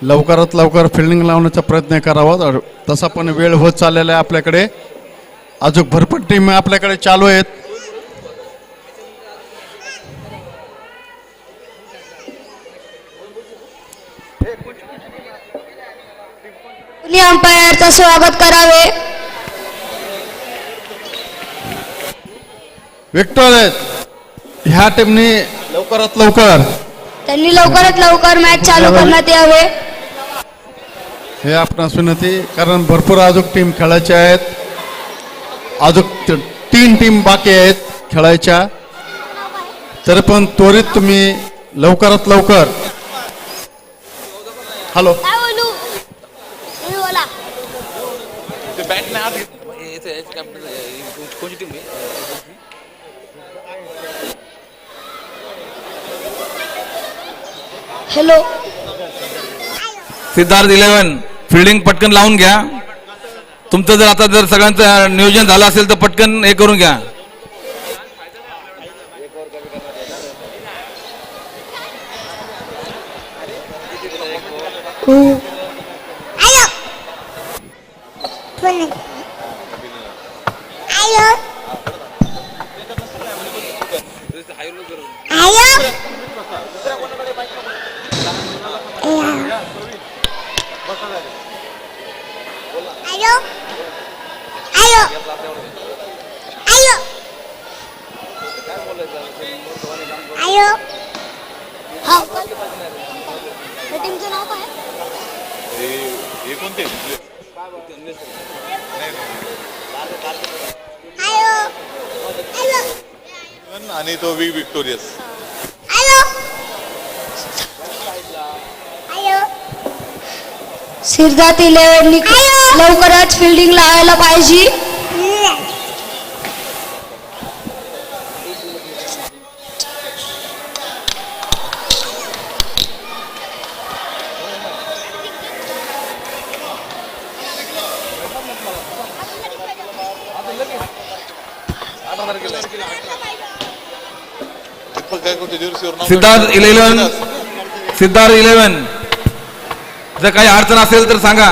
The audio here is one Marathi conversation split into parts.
लवकरात लवकर फिल्डिंग लावण्याचा प्रयत्न करावा. तसा पण वेळ होत चाललेला आहे आपल्याकडे. अजून भरपूर टीम आपल्याकडे चालू आहेत. अंपायरचं स्वागत करावे. विक्टर ह्या टीमने लवकरात लवकर त्यांनी लवकरात लवकर मॅच चालू करण्यात यावे हे आपणास विनंती. कारण भरपूर अजून टीम खेळायच्या आहेत. अजून 3 टीम बाकी आहेत खेळायच्या. तरी पण त्वरित तुम्ही लवकरात लवकर. हॅलो हॅलो सिद्धार्थ 11 फिल्डिंग पटकन लावून घ्या. तुमचं जर आता जर सगळ्यांचं नियोजन झालं असेल तर पटकन हे करून घ्या. आणि तो विक्टोरियस. सिद्धार्थ 11 लवकरच फिल्डिंग लावायला पाहिजे. सिद्धार्थ 11 जर काही अडचण असेल तर सांगा.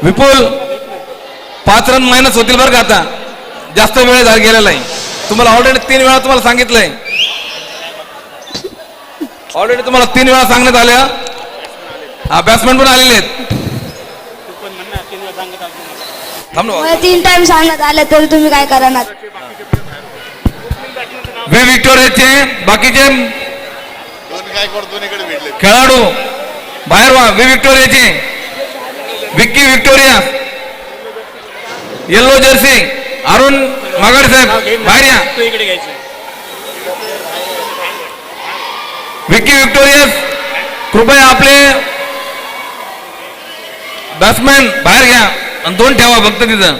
विपुल 5 रन मायनस होतील बरं का. आता जास्त वेळ गेलेला आहे. तुम्हाला ऑलरेडी 3 वेळा तुम्हाला सांगितलंय. ऑलरेडी तुम्हाला 3 वेळा सांगण्यात आल्या. हा बॅट्समॅन पण आलेले आहेत. 3 टाइम सांगण्यात आले तरी तुम्ही काय करणार. वे विक्टोरियाचे बाकीचे खेळाडू बाहेर व्हा. वे विक्टोरियाचे Vicky Victoria yellow jersey Arun Magad साहेब बाहेर या. विक्की विक्टोरियस कृपया आपले बॅट्समॅन बाहेर घ्या आणि 2 ठेवा फक्त तिथं.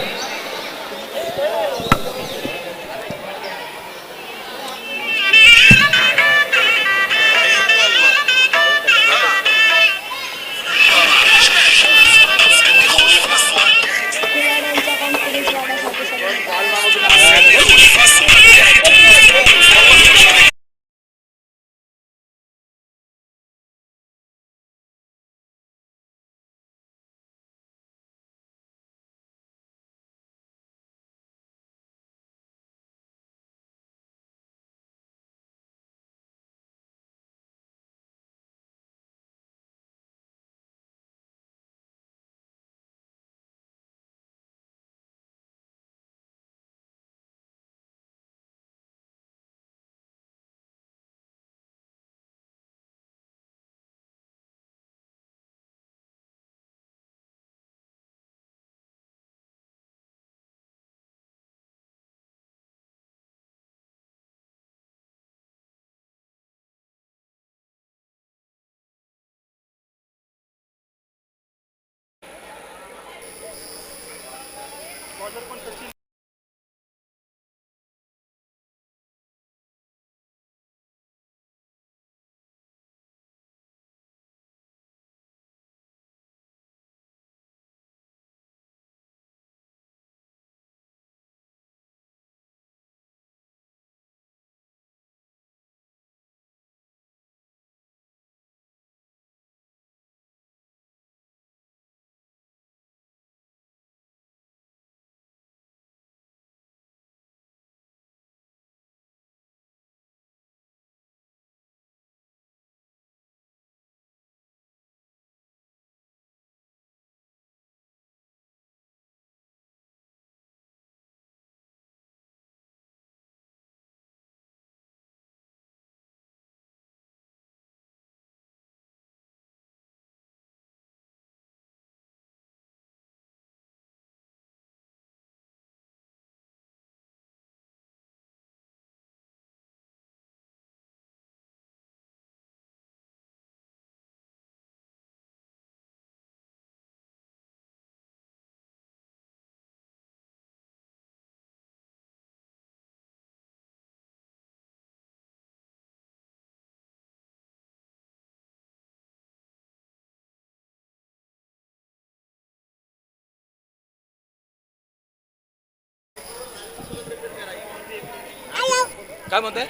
काय म्हणताय?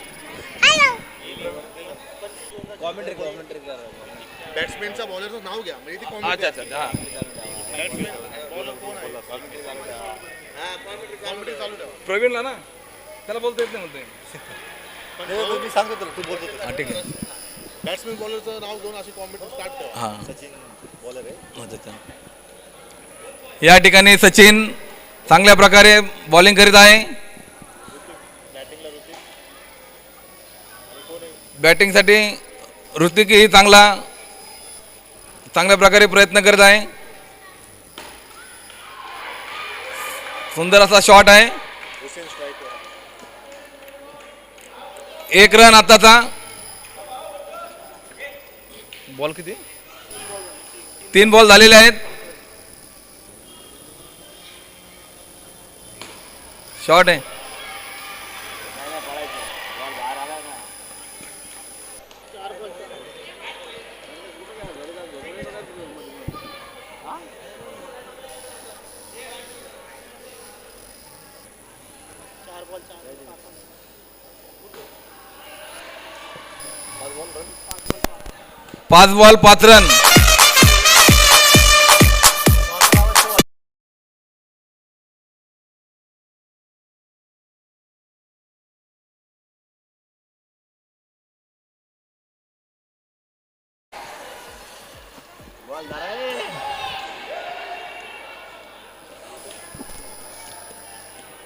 बॅट्समॅनचा बॉलरचं नाव घ्या म्हणजे ती अच्छा अच्छा अच्छा, हा. कॉमेडी चालू ठेवा. प्रवीणला ना त्याला बोलता येत नाही म्हणतोय. मी सांगतो तुला, तू बोलतो हा ठीक आहे. बॅट्समॅन बॉलरचं नाव घेऊन अशी कॉमेडी स्टार्ट ठेवा. हा सचिन बॉलर आहे. अच्छा. या ठिकाणी सचिन चांगल्या प्रकारे बॉलिंग करीत आहे. बॅटिंगसाठी ऋतिकही चांगल्या प्रकारे प्रयत्न करत आहे. सुंदर असा शॉट आहे. एक रन आताचा. बॉल किती? 3 बॉल झालेले आहेत. शॉट आहे. पाच ball 5 run.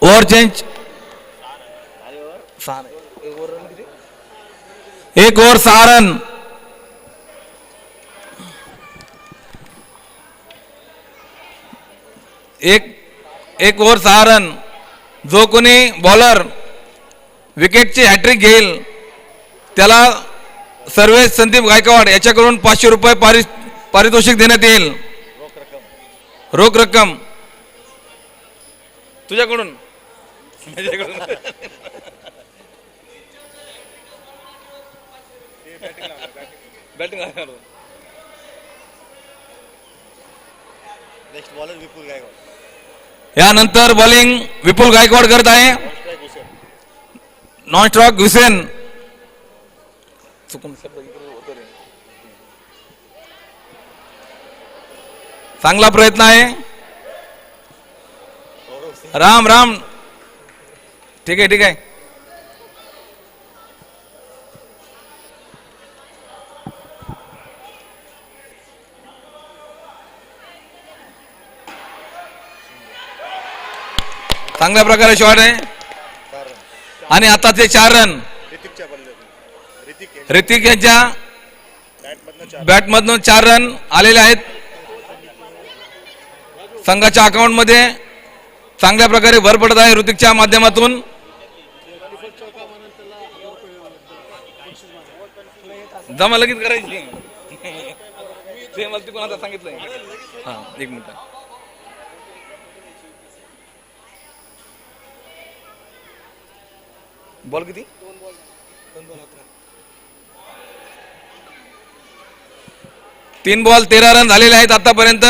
Over change. 1 over 6 run. एक ओव्हर 6 रन. जो कोणी बॉलर विकेटची हॅट्रिक घेईल त्याला सर्वेश संदीप गायकवाड याच्याकडून 500 रुपये पारितोषिक देण्यात येईल. रोख रक्कम तुझ्याकडून. Batting. Next bowler Vipul Gaikwad. यानंतर बॉलिंग विपुल गायकवाड करत आहे. Non striker Hussain. चांगला प्रयत्न आहे. राम ठीक आहे. चांगल्या प्रकारे शॉट आहे. आणि आता ते 4 रन ऋतिकच्या बॉलर ऋतिक यांच्या बॅटमधनं बॅटमधून 4 रन आलेले आहेत. संघाच्या अकाउंटमध्ये चांगल्या प्रकारे भर पडत आहे ऋतिकच्या माध्यमातून. जमा लगेच करायची ते मला तिकडून आता सांगितलंय. हा 1 मिनिट. बॉल किती? 3 बॉल 13 रन झालेले आहेत आतापर्यंत.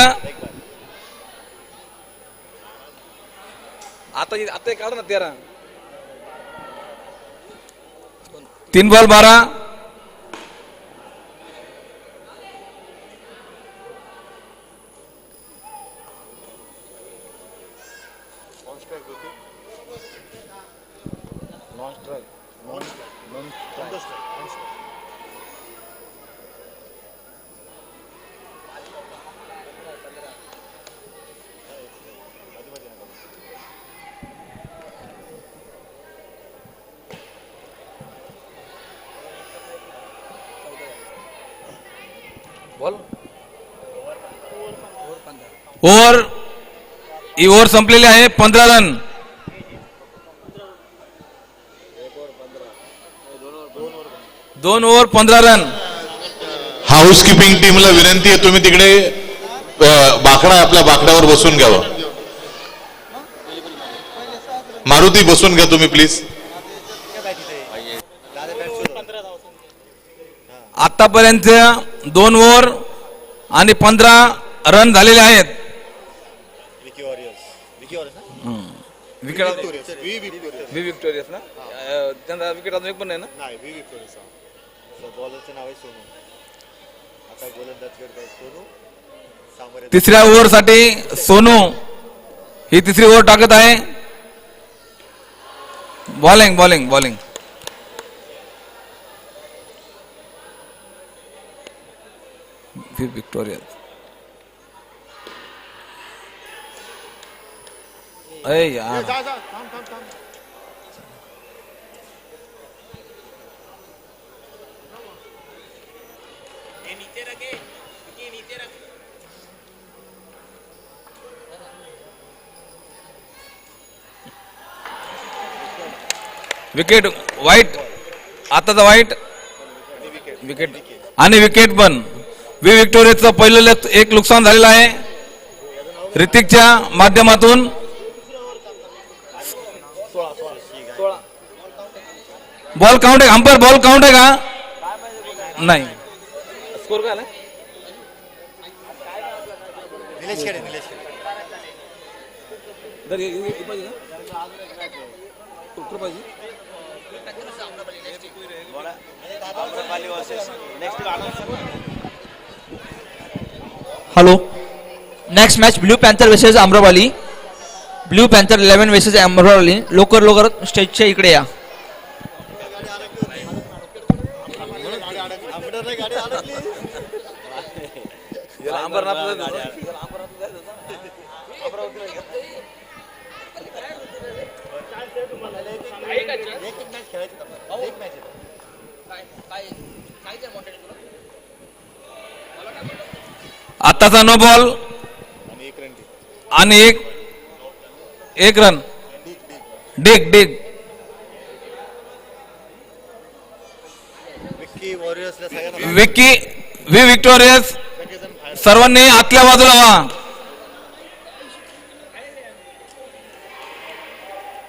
आता काढ ना 13. 3 बॉल 12. ओव्हर संपलेली आहे. 15 रन. दोन ओव्हर 15 रन. हाऊसकीपिंग टीमला विनंती आहे तुम्ही तिकडे बाकडा आपल्या बाकड्यावर बसून घ्यावं. मारुती बसून घ्या तुम्ही प्लीज. आतापर्यंत 2 ओव्हर आणि 15 रन झालेले आहेत. विक्टोरियस ना त्यांचा विकेट अजून एक पण नाही ना. नाही व्ही विपुल बॉलरचं नाव आहे सोनू. आता गोलंदाज करत आहे सोनू. सामोरे तिसऱ्या ओव्हर साठी सोनू ही तिसरी ओव्हर टाकत आहे. Bowling bowling bowling Victoria. अरे यार जा जा थांब थांब थांब. विकेट वाईट. आताचा वाईट विकेट आणि विकेट पण वि विक्टोरियाचं पहिलं एक नुकसान झालेलं आहे ऋतिकच्या माध्यमातून. बॉल काउंट आहे. अंपायर बॉल काउंट आहे का नाही. स्कोर काय Nilesh Khede Nilesh Khede. Hello. Next match blue panther versus Amaravali. Blue panther 11 versus Amaravali. लवकर लवकर स्टेजच्या इकडे या. आताचा नो बॉल आणि एक रन. डिग डिग विक्की वॉरियर्सला सगळ्यांना विक्की वि विक्टोरियस सर्वांनी आतल्या बाजूला व्हा.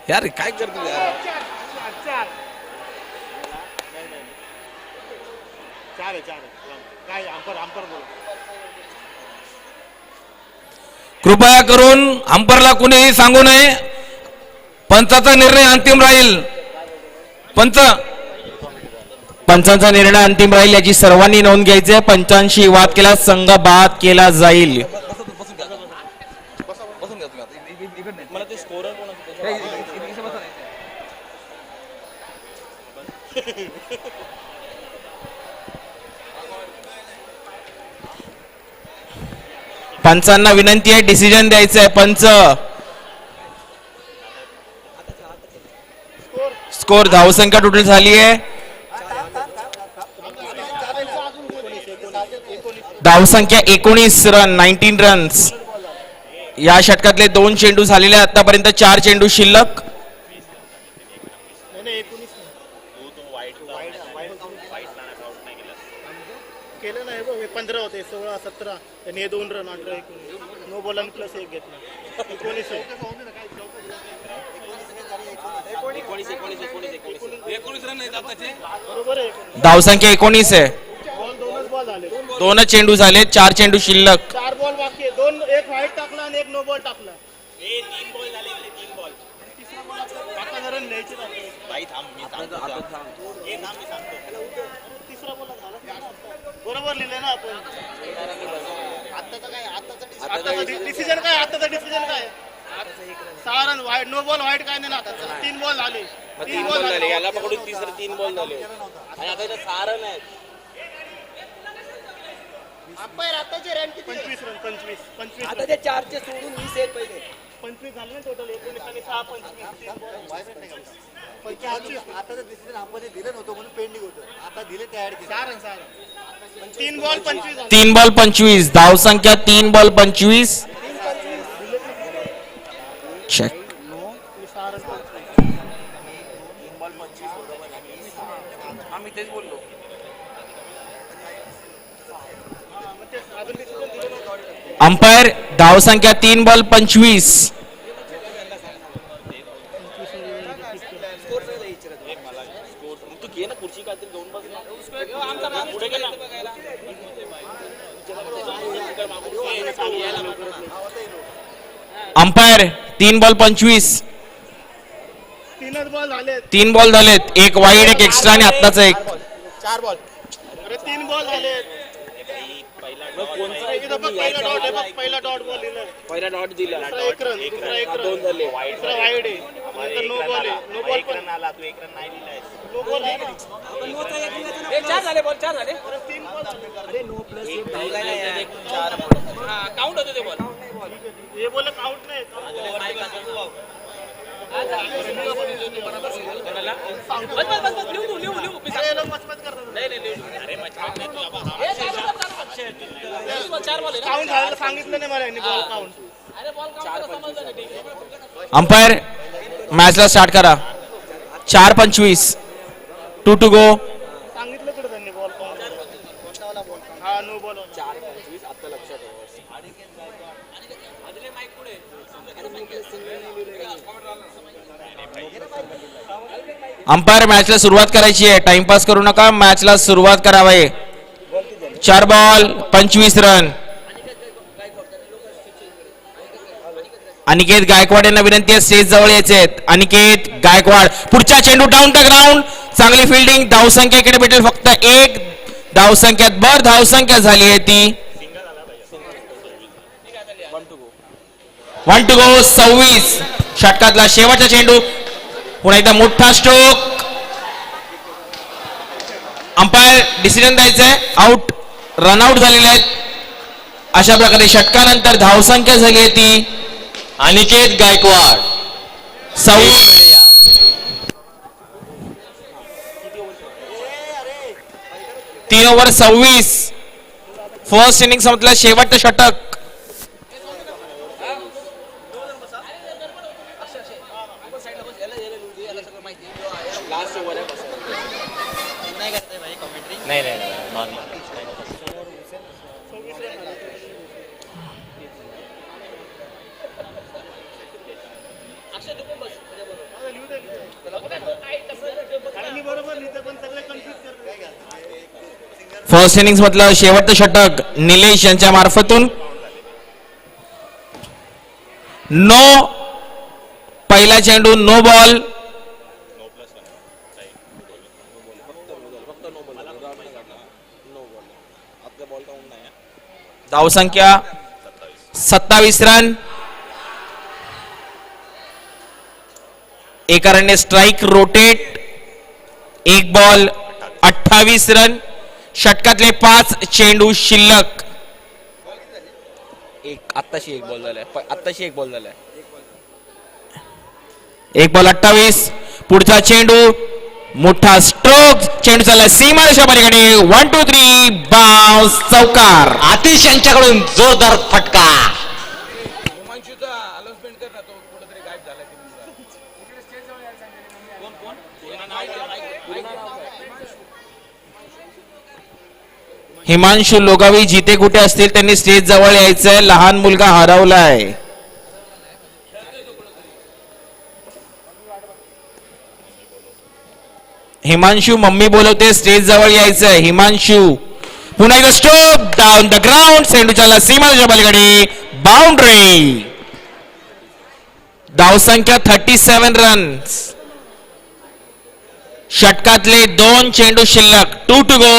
यार काय करतो यार. चार आहे काय अंपर बोल. कृपया करून अंपरला कुणीही सांगू नये. पंचाचा निर्णय अंतिम राहील. पंचांचा निर्णय अंतिम राहील याची सर्वांनी नोंद घ्यायची आहे. पंचांशी वाद केला संघ बाद केला जाईल. पंचांना विनंती आहे डिसिजन द्यायचं आहे. पंच स्कोर धावसंख्या टोटल झाली आहे. धावसंख्या 19 रन 19 रन्स. या षटकातले 2 चेंडू झालेले आतापर्यंत 4 चेंडू शिल्लक. केलं नाही बघ 15 होते 16 17 आणि हे 2 रन 18 नो बॉल आणि प्लस 1 घेतला 19 आहे. बरोबर आहे. धावसंख्या 19 आहे. बॉल 2च बॉल झाले. 2 चेंडू झाले 4 चेंडू शिल्लक. 4 बॉल बाकी आहे. 2 एक व्हाईट टाकला आणि एक नो बॉल टाकला. 3 बॉल झाले. 3 बॉल. तिसरा बॉल आता रन न्यायचे बाई थांब मी सांगतो. हे नाम मी सांगतो. तिसरा बॉल झाला. बरोबर लिहिले ना आपण. आताचा डिसिजन काय? आताचा डिसिजन काय? 6 run wide no ball wide काय नाही ना आता. 3 बॉल झाले. 3 बॉल झाले. याला पकडून तिसरे 3 बॉल झाले आणि आता इथे 6 रन आहेत. अंपायर आताचे रन किती? 25 रन. 25 आता ते 4 चे सोडून 20 आहेत पहिले. 25 झाले ना टोटल. 19 आणि 6 25. आता डिसिजन आपण दिलं नव्हतं म्हणून पेंडिंग होतं. आता दिले ते ऍड केले. 6 रन. 3 बॉल 25 झाले. 3 बॉल 25. धावसंख्या 3 बॉल 25. चेक. आम्ही तेच बोललो. अंपायर धावसंख्या 3 बॉल 25. Umpire 3 ball 25. 3च बॉल झालेत 3 बॉल झालेत, एक वाईड एक एक्स्ट्रा आणि आत्ताचा एक. 4 बॉल. अरे 3 बॉल झालेत. इथं बघ, पहिला डॉट आहे बघ, पहिला डॉट बॉल दिला. पहिला डॉट दिला. दुसरा एक रन, दुसरा एक रन. 2 झाले. दुसरा वाईड आहे. नंतर नो बॉल आहे. नो बॉल पण आला तू 1 रन नाही दिलाय. नो बॉल आहे ना. 4 झाले बॉल, 4 झाले. अरे 3 बॉल झाले. काउंट होते ते बॉल. हे बोल काउंट नाही. अरे लोक मस्मत करतात. काउंट झालं सांगितलं नाही मला यांनी बॉल काउंट. अंपायर मॅचला स्टार्ट करा. 4:25, 2 to go. सांगितलं कुठं त्यांनी बॉल काउंट. हा नो बॉल. 4:25 आता लक्षात ठेवा. अंपायर मॅचला सुरुवात करायची आहे, टाइमपास करू नका, मॅचला सुरुवात करावी. 4 बॉल 25 रन. अनिकेत गायकवाड यांना विनंती आहे स्टेज जवळ यायचे आहेत. अनिकेत गायकवाड, पुढचा चेंडू डाऊन द ग्राउंड, चांगली फिल्डिंग. धावसंख्या इकडे भेटेल फक्त 1 धावसंख्यात भर धावसंख्या झाली आहे ती 1 to go. 26 षटकातला शेवटचा चेंडू, पुन्हा एकदा मोठा स्ट्रोक. अंपायर डिसिजन द्यायचंय, आउट, रनआउट झालेले आहेत. अशा प्रकारे षटकानंतर धावसंख्या झाली आहे ती Aniket Gaikwad 3 over 26. First inning संपला, शेवटचं षटक. नाही नाही नॉन आणि बरोबर लिहितं पण सगळे कन्फ्युज करतात. फर्स्ट इनिंग मधलं शेवटचं षटक निलेश यांच्या मार्फतून. नो, पहिला चेंडू नो बॉल. धावसंख्या 27 रन. एका रनने स्ट्राइक रोटेट. 1 ball 28 run. षटकातले 5 चेंडू शिल्लक. आत्ताशी एक बॉल झालाय. आत्ताशी एक बॉल झालाय. 1 बॉल 28. पुढचा चेंडू मोठा स्ट्रोक. चेंडू चालला सीमारेषा पलीकडे. 1 2 3 बाउन्स, चौकार. आतिश यांच्याकडून जोरदार फटका. हिमांशु लोगावी जिथे कुठे असतील त्यांनी स्टेज जवळ यायचंय, लहान मुलगा हरवलाय. हिमांशु मम्मी बोलवते, स्टेज जवळ यायचंय. हिमांशु, पुन्हा एकदा स्ट्रोक डाऊन द ग्राउंड. चेंडू चालला सीमारेषा पलीकडे, बाउंड्री. धावसंख्या 37 रन्स. षटकातले 2 चेंडू शिल्लक. 2 to go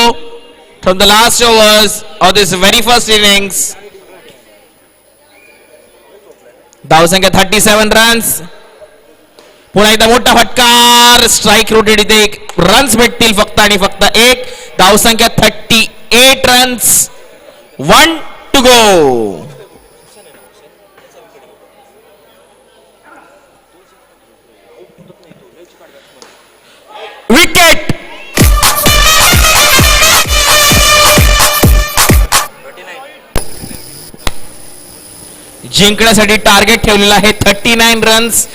from the last overs of this very first innings. धावसंख्या 37 रन्स. पुन्हा एकदा मोठा फटकार. Strike rotate. इथे रन्स भेटतील फक्त आणि फक्त 1. धावसंख्या 38 रन्स. 1 to go. विकेट. जिंकण्यासाठी टार्गेट ठेवलेला आहे 39 रन्स.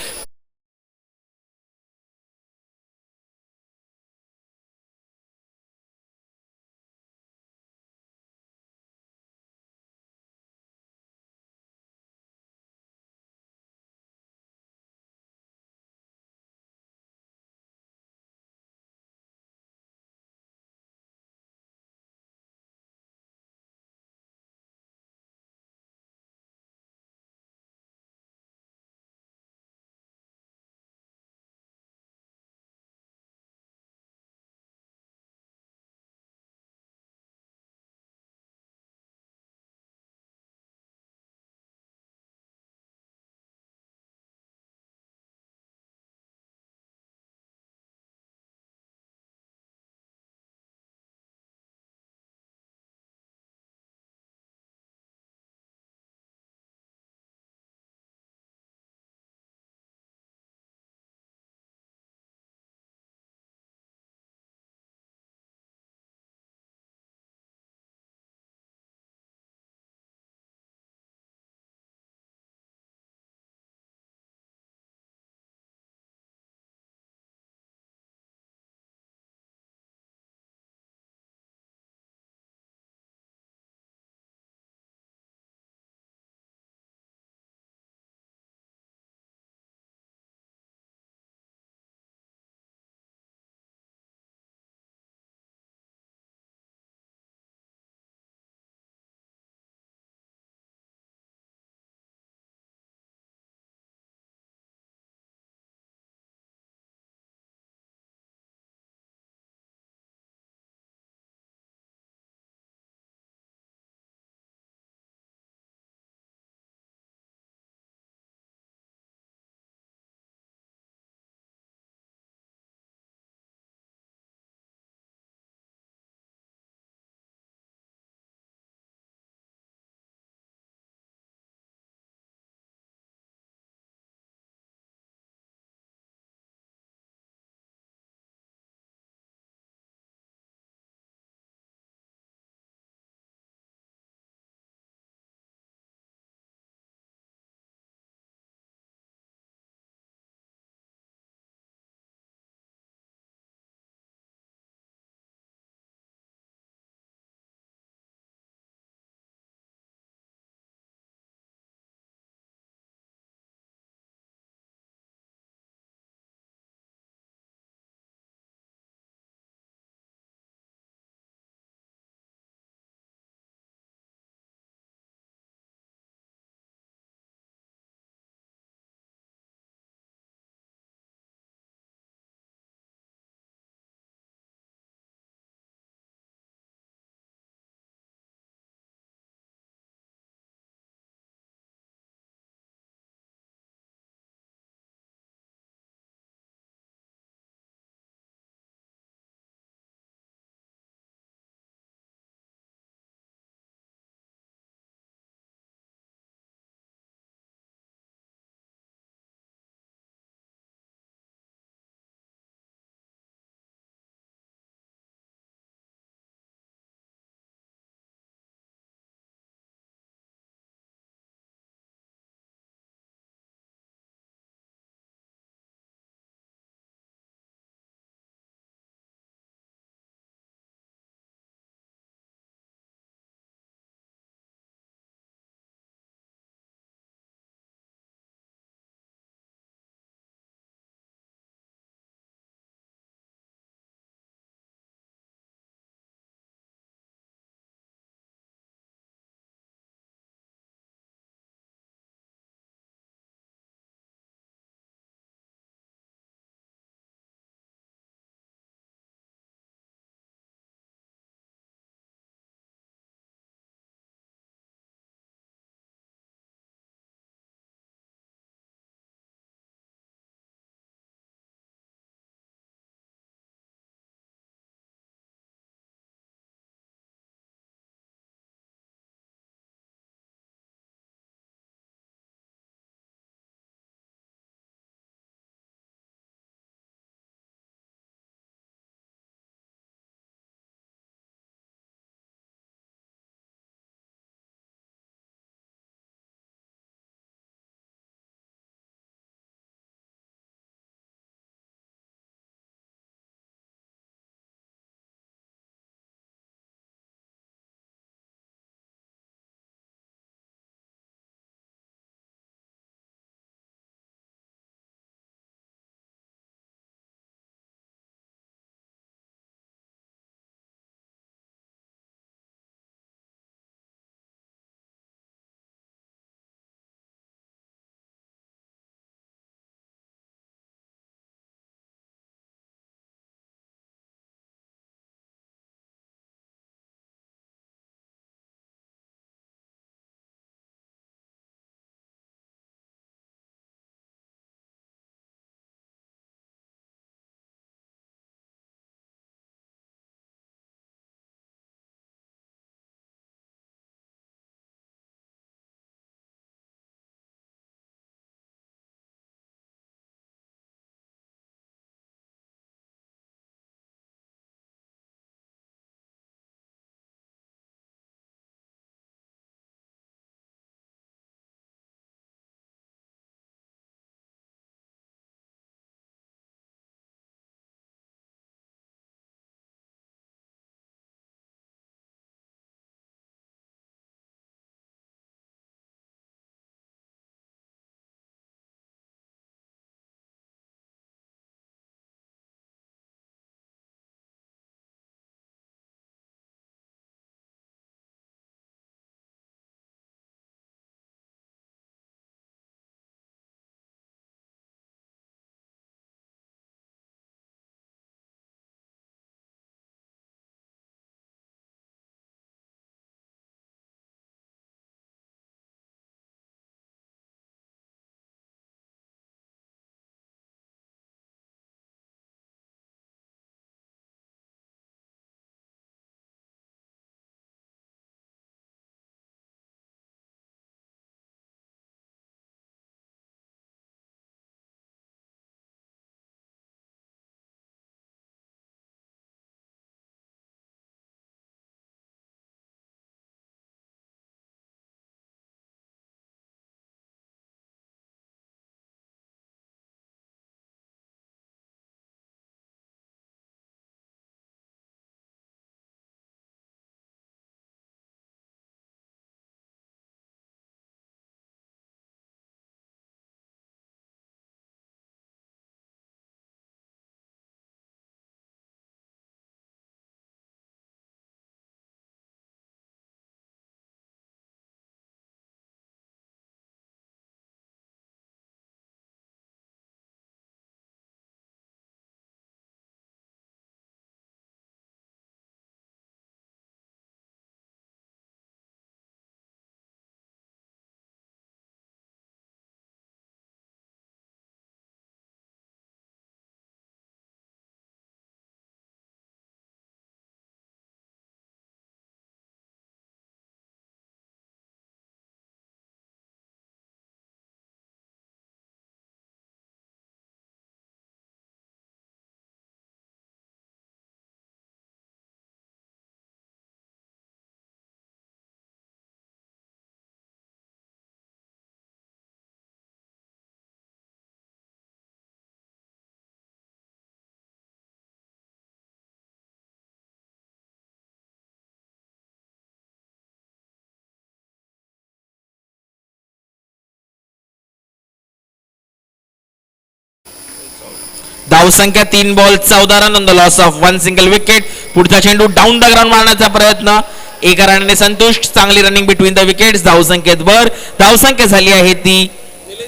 धावसंख्या 3 ball 14 run on the loss of 1 single wicket. पुढचा चेंडू डाऊन द ग्राउंड मारण्याचा प्रयत्न, एका रनाने संतुष्ट. चांगली रनिंग बिटवीन द विकेट्स. धावसंख्येत भर. धावसंख्या झाली आहे ती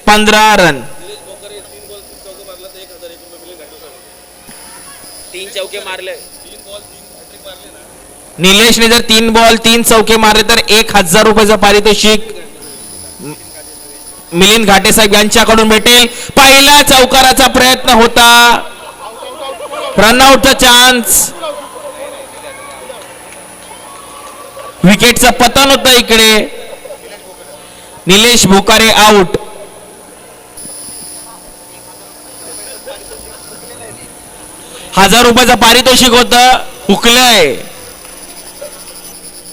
15 रन. 3 चौके मारले. निलेशने जर 3 बॉल 3 चौके मारले तर 1000 रुपयाचं पारितोषिक मिलिंद घाटे साहेब यांच्याकडून भेटेल. पहिला चौकाराचा प्रयत्न होता, रनआउटचा चान्स. विकेटचं पतन होतं इकडे. निलेश भुकारे आउट. ₹1000 पारितोषिक होतं. हुकलंय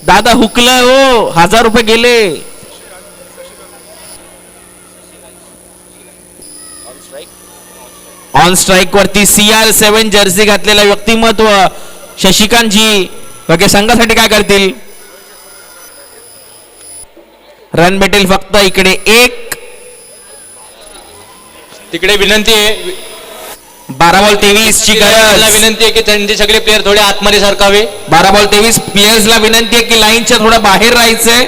दादा, हुकलंय हो. ₹1000 गेले. ऑन स्ट्राईक वरती CR7 जर्सी घातलेला व्यक्तिमत्व शशिकांतजी वगैरे संघासाठी काय करतील? रन भेटेल फक्त इकडे 1. तिकडे विनंती आहे, 12 बॉल 23 ची गरज. विनंती आहे की त्यांचे सगळे प्लेयर थोडे आतमध्ये सरकावे. 12 बॉल 23 प्लेयर्सला विनंती आहे की लाईनच्या थोडं बाहेर राहायचंय.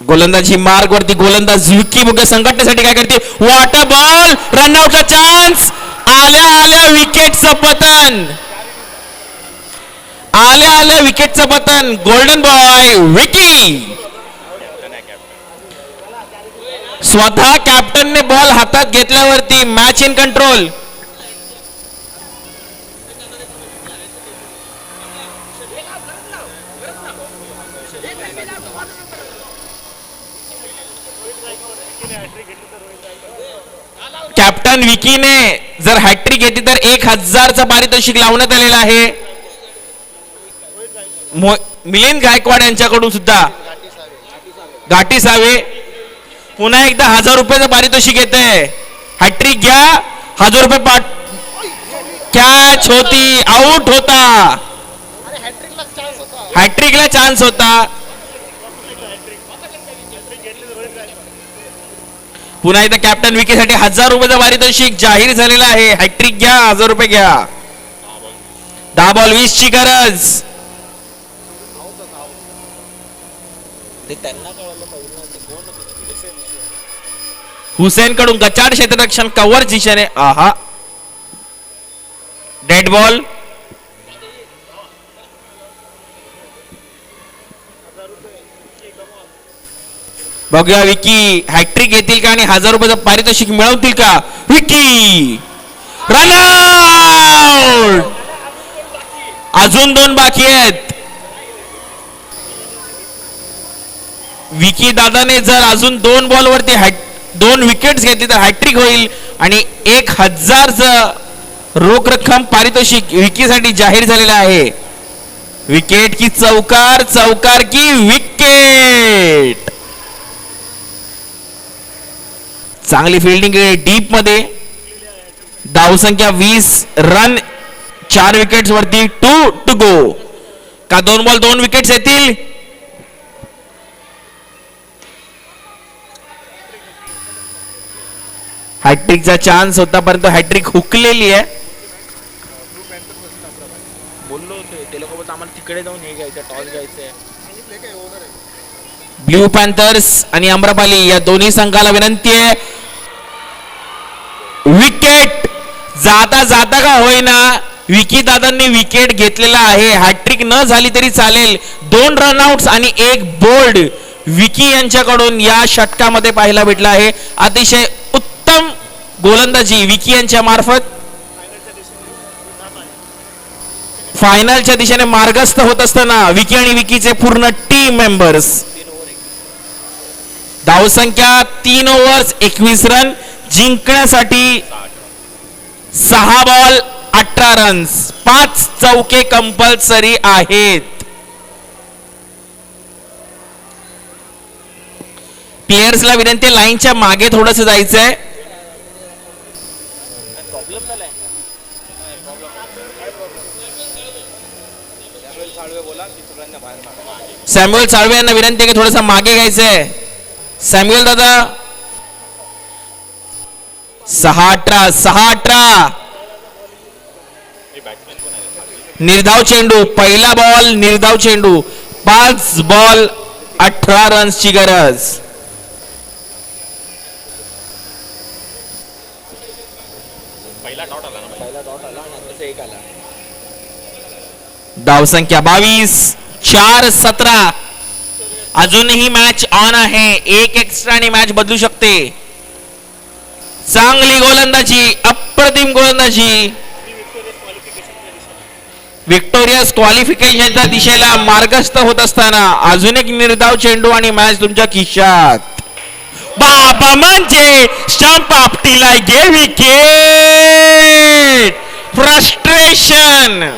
गोलंदाजी मार्ग वरती गोलंदाज विकी बुगे संघटनेसाठी काय करते? Water ball. रनआउटचा चान्स. आल्या आल्या विकेटचं पतन. आल्या आल्या विकेटचं पतन. Golden boy Vicky. स्वतः कॅप्टनने बॉल हातात घेतल्यावरती मॅच इन कंट्रोल. कॅप्टन विकीने जर हॅट्रिक घेतली तर 1000चं पारितोषिक लावण्यात आलेलं आहे. मिलिंद गायकवाड यांच्याकडून सुद्धा घाटी सावे पुन्हा एकदा ₹1000 पारितोषिक येते. हॅट्रिक घ्या. ₹1000 पाठ. कॅच होती. आउट होता. हॅट्रिकला चान्स होता. पुन्हा एकदा कॅप्टन विकीसाठी ₹1000 पारितोषिक जाहीर झालेला आहे. हॅट्रिक घ्या. ₹1000 घ्या. 10 बॉल 20 ची गरज. हुसेन कडून गचाड क्षेत्ररक्षण कव्हर दिशेने. आहा, डेड बॉल. बघूया विकी हॅट्रिक घेतील का आणि ₹1000 पारितोषिक मिळवतील का? विकी रनआउट. अजून 2 बाकी आहेत. विकी दादाने जर अजून 2 बॉल वरती 2 विकेट्स घेतली तर हॅट्रिक होईल आणि 1000चं रोख रक्कम पारितोषिक विकीसाठी जाहीर झालेलं आहे. विकेट की चौकार, चौकार की विकेट. चांगली फिल्डिंग डीप मध्ये. धावसंख्या 20 रन 4 विकेट्स वरती. 2 टू गो. का 2 बॉल 2 विकेट्स येतील? हॅट्रिकचा चान्स होता परंतु हॅट्रिक हुकलेली आहे. बोललो होते ते लोक बोलतात आम्हाला तिकडे जाऊन हे घ्यायचं, टॉस घ्यायचंय. ब्ल्यू पॅन्थर्स आणि अम्रपाली या दोन्ही संघाला विनंती आहे. विकेट जाता जाता का होईना विकी दादांनी विकेट घेतलेला आहे. हॅट्रिक न झाली तरी चालेल. 2 रनआउट्स आणि 1 बोल्ड विकी यांच्याकडून या षटकामध्ये पाहायला भेटला आहे. अतिशय उत्तम गोलंदाजी विकी यांच्या मार्फत फायनलच्या दिशेने मार्गस्थ होत असताना विकी आणि विकीचे पूर्ण टीम मेंबर्स. धावसंख्या 3 ओव्हर्स 21 रन, जिंकण्यासाठी 6 बॉल 18 रन्स, 5 चौके कंपल्सरी आहेत. प्लेयर्सला विनंती, लाईनच्या मागे थोडस जायचंय. सॅम्युअल साळवे यांना विनंती आहे की थोडस मागे घ्यायचंय. सॅम्युअल दादा. 6-18 निर्धाव चेंडू, पहिला बॉल निर्धाव चेंडू, 5 बॉल 18 रन्सची गरज. धावसंख्या 22, 4-17. अजूनही मॅच ऑन आहे. एक एक्स्ट्राने मॅच बदलू शकते. चांगली गोलंदाजी, अप्रतिम गोलंदाजी. विक्टोरियस क्वालिफिकेशनच्या दिशेला मार्गस्थ होत असताना अजून एक निर्धाव चेंडू आणि मॅच तुमच्या खिशात. बाबा म्हणजे स्टंप आपटीला गे विकेट. फ्रस्ट्रेशन.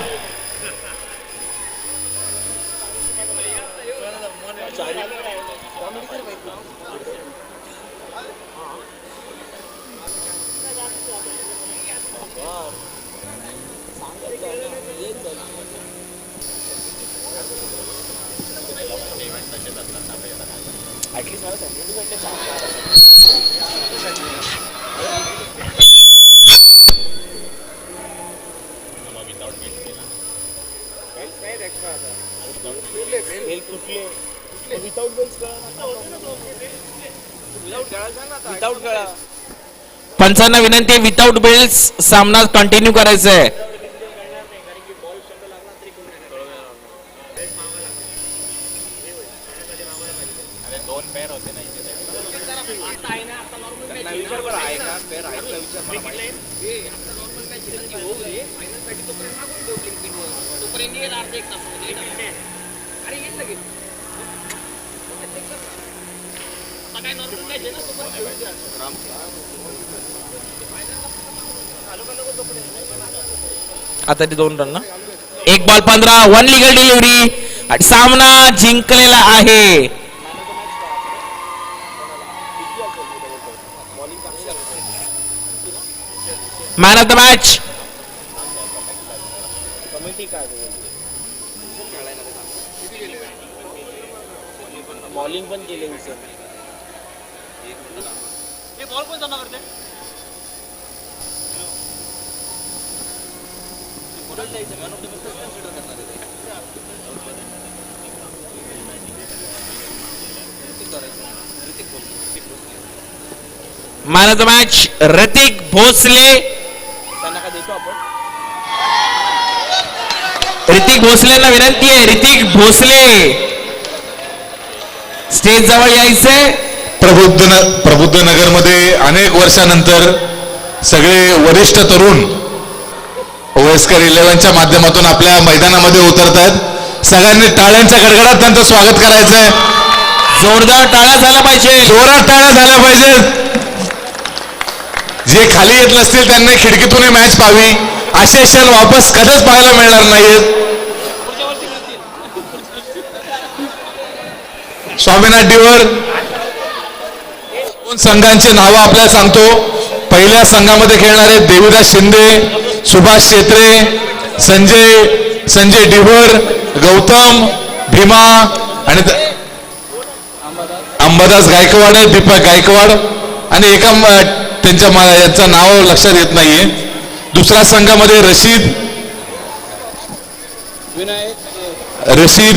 पंचांना विनंती आहे, विदाउट बेल्स सामना कंटिन्यू करायचा आहे. आता ते 2 रन ना. 1 बॉल 15, 1 लिगल डिलिव्हरी. सामना जिंकलेला आहे. Man of the match bowling पण केले. बॉल पण जमा करते. Man of the match Hrithik Bhosale. त्यांना का देतो आपण. ऋतिक भोसलेंना विनंती आहे, ऋतिक भोसले स्टेज जवळ यायचंय. प्रबुद्ध नगरमध्ये अनेक वर्षानंतर सगळे वरिष्ठ तरुण वयस्कर 11च्या माध्यमातून आपल्या मैदानामध्ये उतरत आहेत. सगळ्यांनी टाळ्यांच्या गडगडात त्यांचं स्वागत करायचंय. जोरदार टाळ्या झाल्या पाहिजे. जोरात टाळ्या झाल्या पाहिजेत. जे खाली येत नसतील त्यांनी खिडकीतून मॅच पाहावी. असे क्षण वापस कधीच पाहायला मिळणार नाहीत. स्वामीनाथ डिवर 2 संघांची नावं आपल्याला सांगतो. पहिल्या संघामध्ये खेळणारे देवीदास शिंदे, सुभाष शेत्रे, संजय डिवर, गौतम भीमा आणि अंबादास गायकवाड, दीपक गायकवाड आणि एका यांचं नाव लक्षात येत नाहीये. दुसऱ्या संघामध्ये रशीद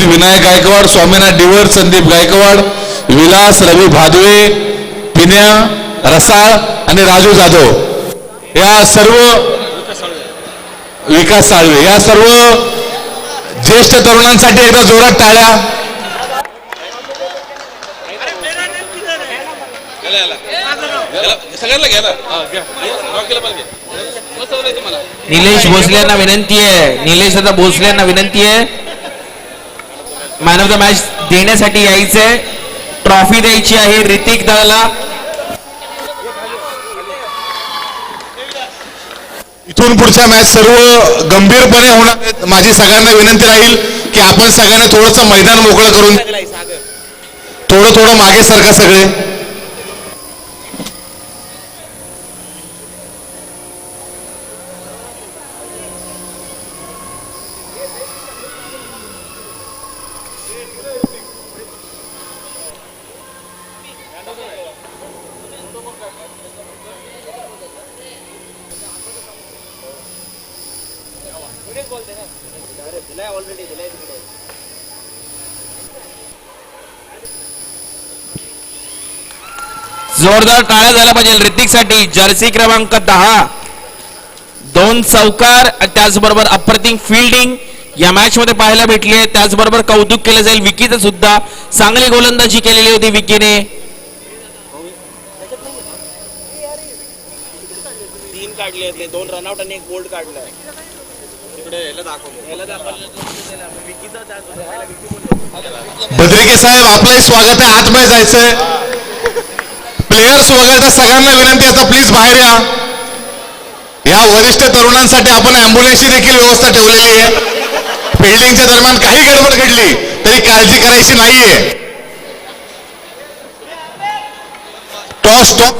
विनायक गायकवाड, स्वामीनाथ डिवर, संदीप गायकवाड, विलास रवी भादवे, पिन्या रसाळ आणि राजू जाधव. या सर्व विकास साळवे या सर्व ज्येष्ठ तरुणांसाठी एकदा जोरात टाळ्या. निलेश भोसले यांना विनंती आहे, निलेश दादा भोसले यांना विनंती आहे मॅन ऑफ द मॅच देण्यासाठी यायचंय. ट्रॉफी द्यायची आहे ऋतिक दादाला. इथून पुढच्या मॅच सर्व गंभीरपणे होणार आहेत. माझी सगळ्यांना विनंती राहील की आपण सगळ्यांना थोडंसं मैदान मोकळं करून थोडं मागे सरका सगळे. जोरदार टाळ्या झाल्या पाहिजे ऋतिकसाठी. जर्सी क्रमांक 10 2 चौकार त्याचबरोबर अप्रतिम फिल्डिंग या मॅच मध्ये पाहायला भेटली आहे. त्याचबरोबर कौतुक केलं जाईल विकीचं सुद्धा. चांगली गोलंदाजी केलेली होती विकीने. 3 काढले आहेत 2 रनआउट आणि 1 बोल्ड काढलाय. भद्रिके साहेब आपलंही स्वागत आहे. आतमध्ये जायचंय. प्लेयर्स वगळता सगळ्यांना विनंती आता प्लीज बाहेर या. या वरिष्ठ तरुणांसाठी आपण अँब्युलन्सची देखील व्यवस्था ठेवलेली आहे. फिल्डिंगच्या दरम्यान काही गडबड घडली तरी काळजी करायची नाहीये. Toss stop